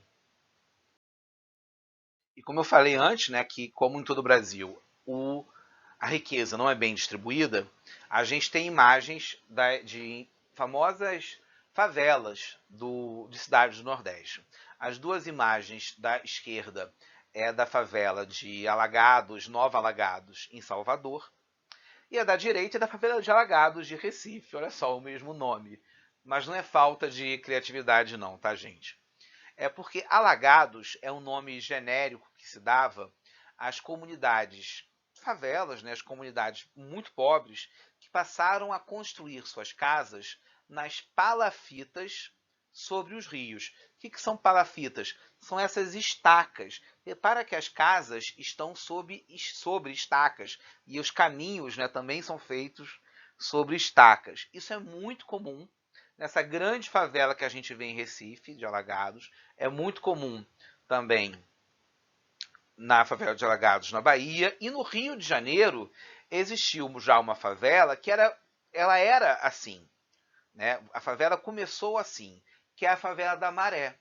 E como eu falei antes, né, que como em todo o Brasil a riqueza não é bem distribuída, a gente tem imagens de famosas favelas de cidades do Nordeste. As duas imagens da esquerda é da favela de Alagados, Nova Alagados, em Salvador, e a da direita é da favela de Alagados de Recife. Olha só, o mesmo nome. Mas não é falta de criatividade não, tá, gente? É porque Alagados é um nome genérico que se dava às comunidades favelas, né, as comunidades muito pobres, que passaram a construir suas casas nas palafitas sobre os rios. O que são palafitas? São essas estacas. Repara que as casas estão sobre estacas e os caminhos, né, também são feitos sobre estacas. Isso é muito comum nessa grande favela que a gente vê em Recife, de Alagados. É muito comum também na favela de Alagados, na Bahia. E no Rio de Janeiro existiu já uma favela que ela era assim. Né? A favela começou assim, que é a favela da Maré.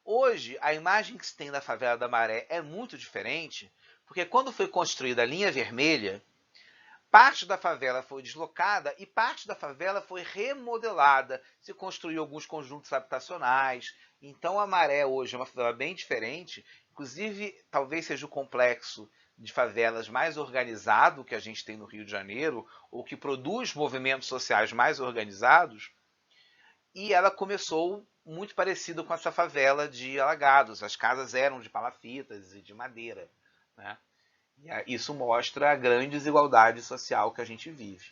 Hoje, a imagem que se tem da favela da Maré é muito diferente, porque quando foi construída a linha vermelha, parte da favela foi deslocada e parte da favela foi remodelada. Se construiu alguns conjuntos habitacionais. Então a Maré hoje é uma favela bem diferente. Inclusive, talvez seja o complexo de favelas mais organizado que a gente tem no Rio de Janeiro, ou que produz movimentos sociais mais organizados. E ela começou muito parecida com essa favela de Alagados. As casas eram de palafitas e de madeira, né? E isso mostra a grande desigualdade social que a gente vive.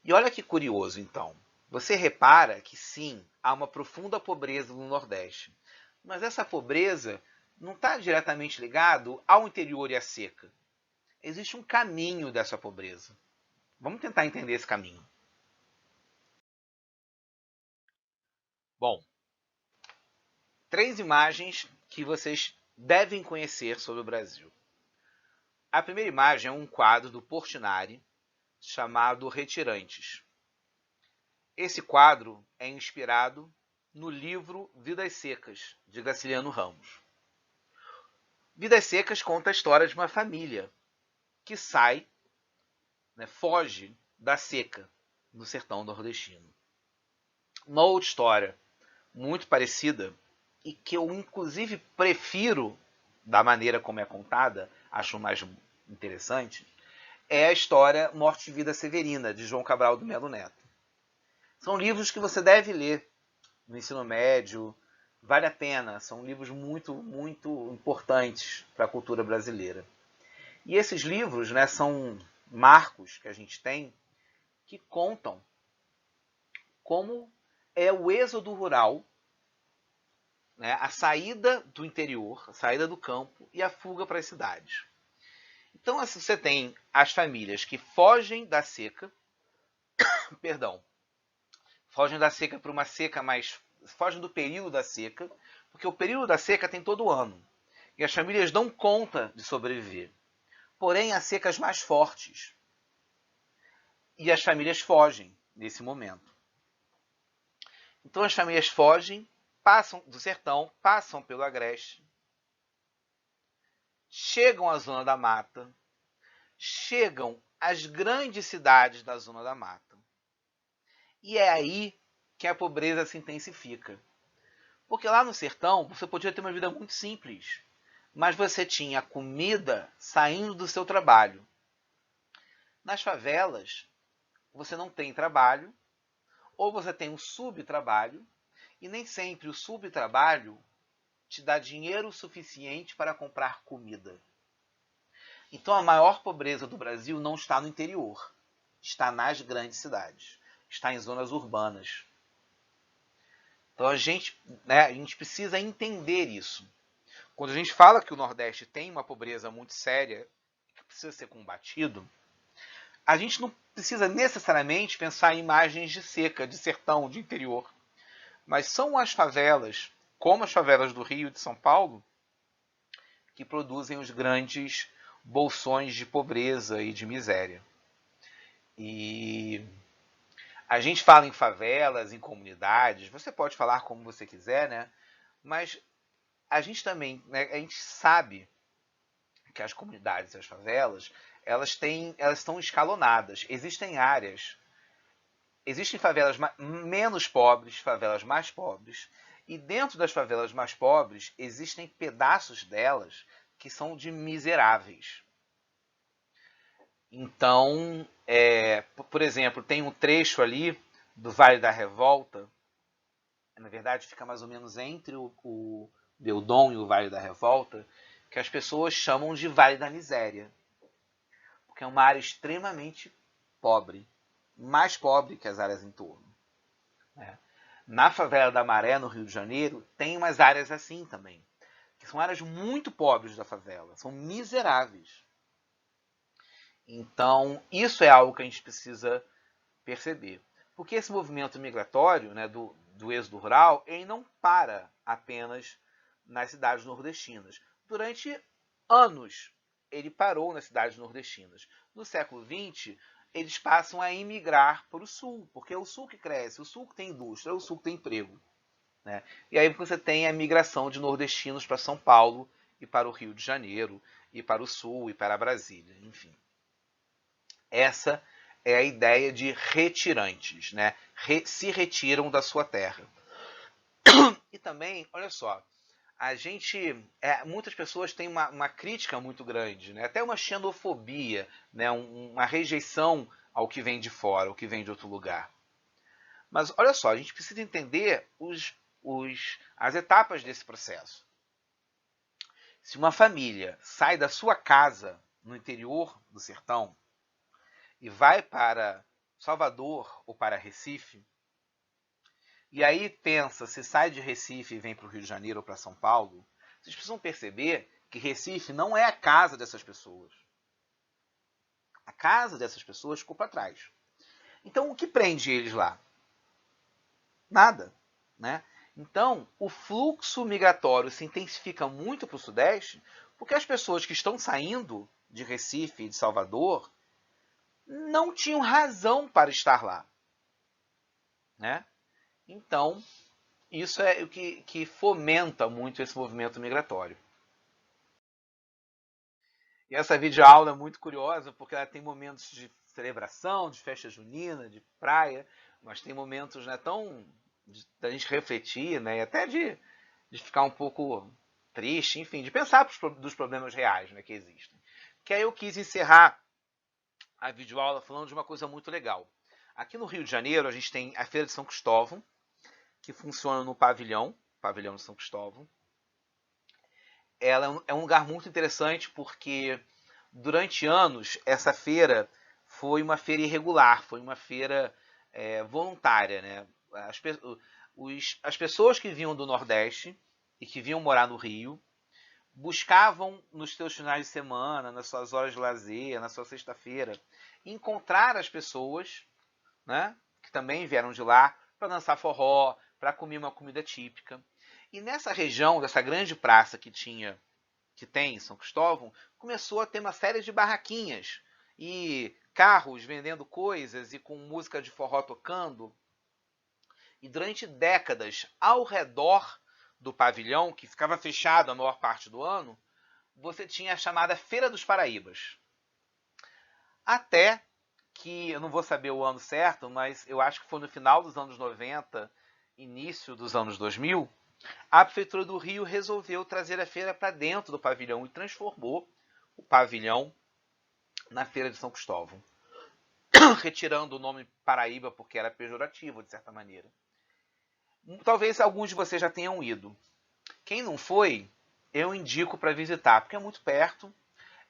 E olha que curioso, então. Você repara que sim, há uma profunda pobreza no Nordeste. Mas essa pobreza não está diretamente ligado ao interior e à seca. Existe um caminho dessa pobreza. Vamos tentar entender esse caminho. Bom, 3 imagens que vocês devem conhecer sobre o Brasil. A primeira imagem é um quadro do Portinari chamado Retirantes. Esse quadro é inspirado no livro Vidas Secas, de Graciliano Ramos. Vidas Secas conta a história de uma família que sai, foge da seca no sertão nordestino. Uma outra história muito parecida e que eu inclusive prefiro da maneira como é contada, acho mais interessante, é a história Morte e Vida Severina, de João Cabral do Melo Neto. São livros que você deve ler no ensino médio, vale a pena, são livros muito, muito importantes para a cultura brasileira. E esses livros, são marcos que a gente tem que contam como é o êxodo rural, a saída do interior, a saída do campo e a fuga para as cidades. Então, assim, você tem as famílias que fogem da seca, fogem da seca para uma seca mais... fogem do período da seca, porque o período da seca tem todo ano. E as famílias dão conta de sobreviver. Porém, há secas mais fortes. E as famílias fogem nesse momento. Então, as famílias fogem, passam do sertão, passam pelo agreste, chegam à zona da mata, chegam às grandes cidades da zona da mata. E é aí que a pobreza se intensifica. Porque lá no sertão, você podia ter uma vida muito simples, mas você tinha comida saindo do seu trabalho. Nas favelas, você não tem trabalho, ou você tem um subtrabalho, e nem sempre o subtrabalho te dá dinheiro suficiente para comprar comida. Então a maior pobreza do Brasil não está no interior, está nas grandes cidades, está em zonas urbanas. Então a gente precisa entender isso. Quando a gente fala que o Nordeste tem uma pobreza muito séria, que precisa ser combatido, a gente não precisa necessariamente pensar em imagens de seca, de sertão, de interior. Mas são as favelas, como as favelas do Rio e de São Paulo, que produzem os grandes bolsões de pobreza e de miséria. E a gente fala em favelas, em comunidades, você pode falar como você quiser, mas a gente também, a gente sabe que as comunidades e as favelas, elas estão escalonadas. Existem favelas menos pobres, favelas mais pobres, e dentro das favelas mais pobres existem pedaços delas que são de miseráveis. Então, por exemplo, tem um trecho ali do Vale da Revolta, na verdade fica mais ou menos entre o Beldon e o Vale da Revolta, que as pessoas chamam de Vale da Miséria, porque é uma área extremamente pobre, mais pobre que as áreas em torno. Na favela da Maré, no Rio de Janeiro, tem umas áreas assim também, que são áreas muito pobres da favela, são miseráveis. Então, isso é algo que a gente precisa perceber. Porque esse movimento migratório, do êxodo rural, ele não para apenas nas cidades nordestinas. Durante anos, ele parou nas cidades nordestinas. No século XX, eles passam a emigrar para o sul, porque é o sul que cresce, o sul que tem indústria, é o sul que tem emprego. E aí você tem a migração de nordestinos para São Paulo e para o Rio de Janeiro, e para o sul e para Brasília, enfim. Essa é a ideia de retirantes, se retiram da sua terra. E também, olha só, muitas pessoas têm uma crítica muito grande, até uma xenofobia, uma rejeição ao que vem de fora, ao que vem de outro lugar. Mas olha só, a gente precisa entender as etapas desse processo. Se uma família sai da sua casa no interior do sertão e vai para Salvador ou para Recife, e aí pensa se sai de Recife e vem para o Rio de Janeiro ou para São Paulo, Vocês precisam perceber que Recife não é a casa dessas pessoas. A casa dessas pessoas ficou para trás. Então, o que prende eles lá? Nada, né? Então, o fluxo migratório se intensifica muito para o Sudeste, porque as pessoas que estão saindo de Recife e de Salvador não tinham razão para estar lá, né? Então, isso é o que fomenta muito esse movimento migratório. E essa videoaula é muito curiosa, porque ela tem momentos de celebração, de festa junina, de praia, mas tem momentos, né, tão da gente refletir, né, e até de ficar um pouco triste, enfim, de pensar dos problemas reais, né, que existem. Que aí eu quis encerrar a videoaula falando de uma coisa muito legal. Aqui no Rio de Janeiro, a gente tem a Feira de São Cristóvão, que funciona no pavilhão de São Cristóvão. Ela é um lugar muito interessante porque durante anos essa feira foi uma feira irregular, foi uma feira voluntária, né? As pessoas que vinham do Nordeste e que vinham morar no Rio buscavam nos seus finais de semana, nas suas horas de lazer, na sua sexta-feira, encontrar as pessoas, né, que também vieram de lá para dançar forró, para comer uma comida típica. E nessa região, dessa grande praça que tem em São Cristóvão, começou a ter uma série de barraquinhas e carros vendendo coisas e com música de forró tocando. E durante décadas, ao redor do pavilhão, que ficava fechado a maior parte do ano, você tinha a chamada Feira dos Paraíbas. Até que, eu não vou saber o ano certo, mas eu acho que foi no final dos anos 90, início dos anos 2000, a Prefeitura do Rio resolveu trazer a feira para dentro do pavilhão e transformou o pavilhão na Feira de São Cristóvão, retirando o nome Paraíba porque era pejorativo, de certa maneira. Talvez alguns de vocês já tenham ido. Quem não foi, eu indico para visitar, porque é muito perto,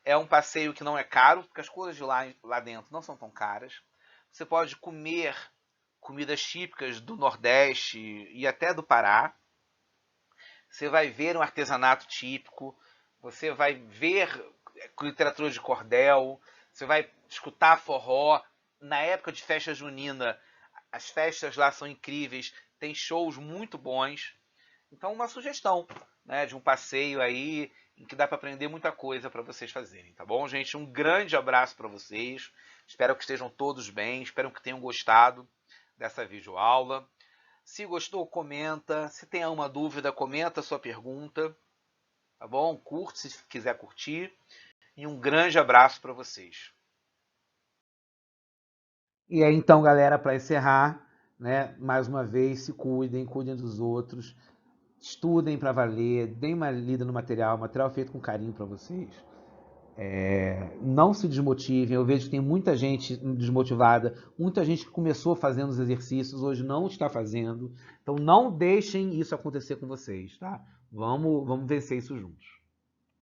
é um passeio que não é caro, porque as coisas de lá dentro não são tão caras. Você pode comer comidas típicas do Nordeste e até do Pará. Você vai ver um artesanato típico, você vai ver literatura de cordel, você vai escutar forró. Na época de festa junina, as festas lá são incríveis, tem shows muito bons. Então, uma sugestão, né, de um passeio aí em que dá para aprender muita coisa para vocês fazerem, tá bom, gente? Um grande abraço para vocês. Espero que estejam todos bem, espero que tenham gostado dessa videoaula. Se gostou, comenta. Se tem alguma dúvida, comenta a sua pergunta. Tá bom? Curte se quiser curtir. E um grande abraço para vocês. E aí, então, galera, para encerrar, né, mais uma vez, se cuidem, cuidem dos outros, estudem para valer, deem uma lida no material, material feito com carinho para vocês. Não se desmotivem, eu vejo que tem muita gente desmotivada, muita gente que começou fazendo os exercícios, hoje não está fazendo. Então não deixem isso acontecer com vocês, tá? Vamos vencer isso juntos.